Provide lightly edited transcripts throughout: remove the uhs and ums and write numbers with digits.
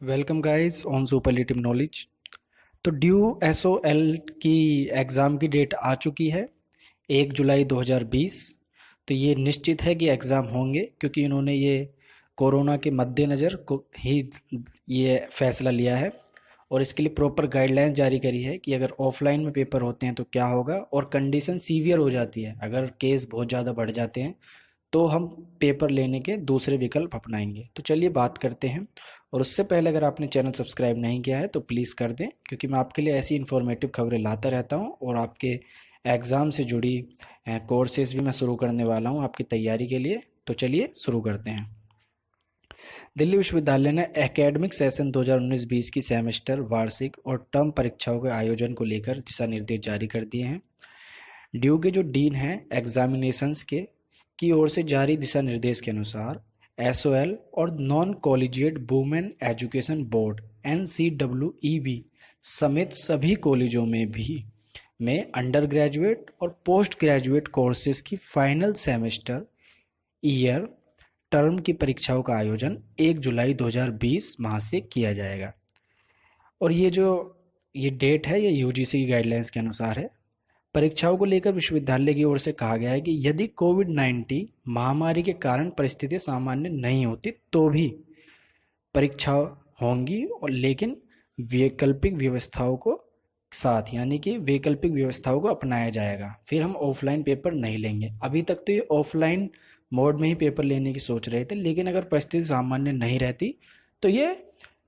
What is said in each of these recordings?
Welcome guys on superlative knowledge. तो due SOL की exam की डेट आ चुकी है 1 जुलाई 2020। तो ये निश्चित है कि एग्ज़ाम होंगे, क्योंकि इन्होंने ये कोरोना के मद्देनज़र को ही ये फैसला लिया है और इसके लिए प्रॉपर गाइडलाइंस जारी करी है कि अगर ऑफलाइन में पेपर होते हैं तो क्या होगा, और कंडीशन सीवियर हो जाती है, अगर केस बहुत ज़्यादा बढ़ जाते हैं तो हम पेपर लेने के दूसरे विकल्प अपनाएंगे। तो चलिए बात करते हैं। और उससे पहले अगर आपने चैनल सब्सक्राइब नहीं किया है तो प्लीज़ कर दें, क्योंकि मैं आपके लिए ऐसी इन्फॉर्मेटिव खबरें लाता रहता हूं और आपके एग्ज़ाम से जुड़ी कोर्सेज भी मैं शुरू करने वाला हूं आपकी तैयारी के लिए। तो चलिए शुरू करते हैं। दिल्ली विश्वविद्यालय ने एकेडमिक सेशन 2019-20 की सेमेस्टर, वार्षिक और टर्म परीक्षाओं के आयोजन को लेकर दिशा निर्देश जारी कर दिए हैं। ड्यू के जो डीन हैं एग्जामिनेशंस के की ओर से जारी दिशा निर्देश के अनुसार एसओएल और non collegiate women education board NCWEB समेत सभी कॉलेजों में अंडर ग्रेजुएट और पोस्ट ग्रेजुएट कोर्सेज की फाइनल सेमेस्टर, ईयर, टर्म की परीक्षाओं का आयोजन 1 जुलाई 2020 माह से किया जाएगा। और ये डेट है, ये यूजीसी की गाइडलाइंस के अनुसार है। परीक्षाओं को लेकर विश्वविद्यालय की ओर से कहा गया है कि यदि कोविड-19 महामारी के कारण परिस्थिति सामान्य नहीं होती तो भी परीक्षा होंगी, और लेकिन वैकल्पिक व्यवस्थाओं को साथ, यानी कि वैकल्पिक व्यवस्थाओं को अपनाया जाएगा। फिर हम ऑफलाइन पेपर नहीं लेंगे। अभी तक तो ये ऑफलाइन मोड में ही पेपर लेने की सोच रहे थे, लेकिन अगर परिस्थिति सामान्य नहीं रहती तो ये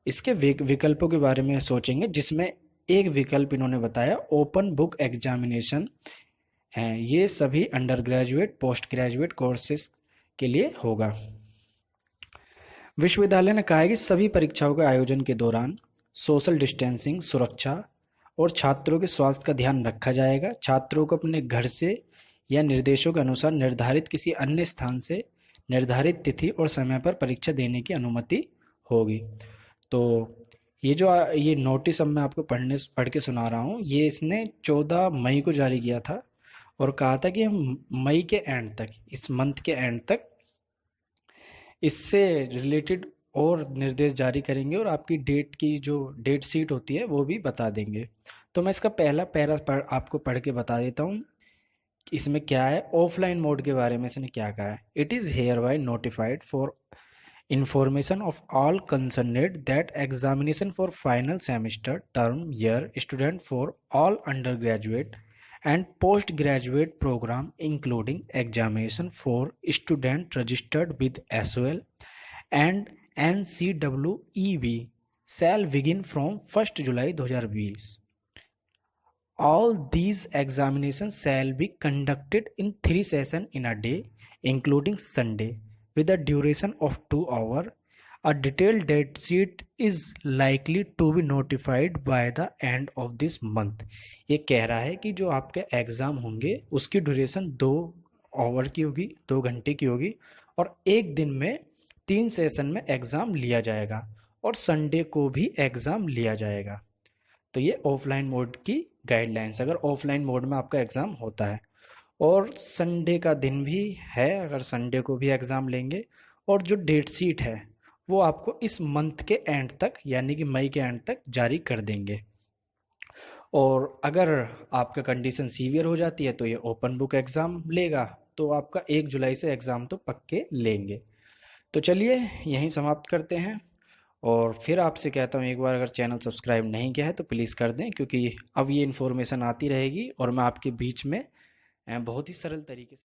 इसके विकल्पों के बारे में सोचेंगे, जिसमें एक विकल्प इन्होंने बताया ओपन बुक एग्जामिनेशन है। ये सभी under graduate post graduate courses के लिए होगा। विश्वविद्यालय ने कहा है कि सभी परीक्षाओं के आयोजन के दौरान सोशल डिस्टेंसिंग, सुरक्षा और छात्रों के स्वास्थ्य का ध्यान रखा जाएगा। छात्रों को अपने घर से या निर्देशों के अनुसार निर्धारित किसी अन्य स्थान से निर्धारित तिथि और समय पर परीक्षा देने की अनुमति होगी। तो ये नोटिस अब मैं आपको पढ़ के सुना रहा हूँ, ये इसने 14 मई को जारी किया था और कहा था कि हम मई के एंड तक, इस मंथ के एंड तक इससे रिलेटेड और निर्देश जारी करेंगे और आपकी डेट की जो डेट शीट होती है वो भी बता देंगे। तो मैं इसका पहला आपको पढ़ के बता देता हूँ इसमें क्या है। ऑफलाइन मोड के बारे में इसने क्या कहा है। It is hereby notified for information of all concerned that examination for final semester, term, year student for all undergraduate and postgraduate program, including examination for student registered with SOL and NCWEB, shall begin from 1st July 2020. All these examinations shall be conducted in 3 sessions in a day, including Sunday, with a duration of 2 hours. A detailed date sheet is likely to be notified by the end of this month. ये कह रहा है कि जो आपके exam होंगे उसकी duration 2 our की होगी, 2 घंटे की होगी, और एक दिन में 3 सेशन में एग्ज़ाम लिया जाएगा और संडे को भी एग्ज़ाम लिया जाएगा। तो ये ऑफलाइन मोड की गाइडलाइंस, अगर ऑफलाइन मोड में आपका एग्ज़ाम होता है। और संडे का दिन भी है, अगर संडे को भी एग्ज़ाम लेंगे। और जो डेट शीट है वो आपको इस मंथ के एंड तक, यानी कि मई के एंड तक जारी कर देंगे। और अगर आपका कंडीशन सीवियर हो जाती है तो ये ओपन बुक एग्ज़ाम लेगा, तो आपका 1 जुलाई से एग्ज़ाम तो पक्के लेंगे। तो चलिए यहीं समाप्त करते हैं। और फिर आपसे कहता हूँ, एक बार अगर चैनल सब्सक्राइब नहीं किया है तो प्लीज़ कर दें, क्योंकि अब ये इन्फॉर्मेशन आती रहेगी और मैं आपके बीच में बहुत ही सरल तरीके से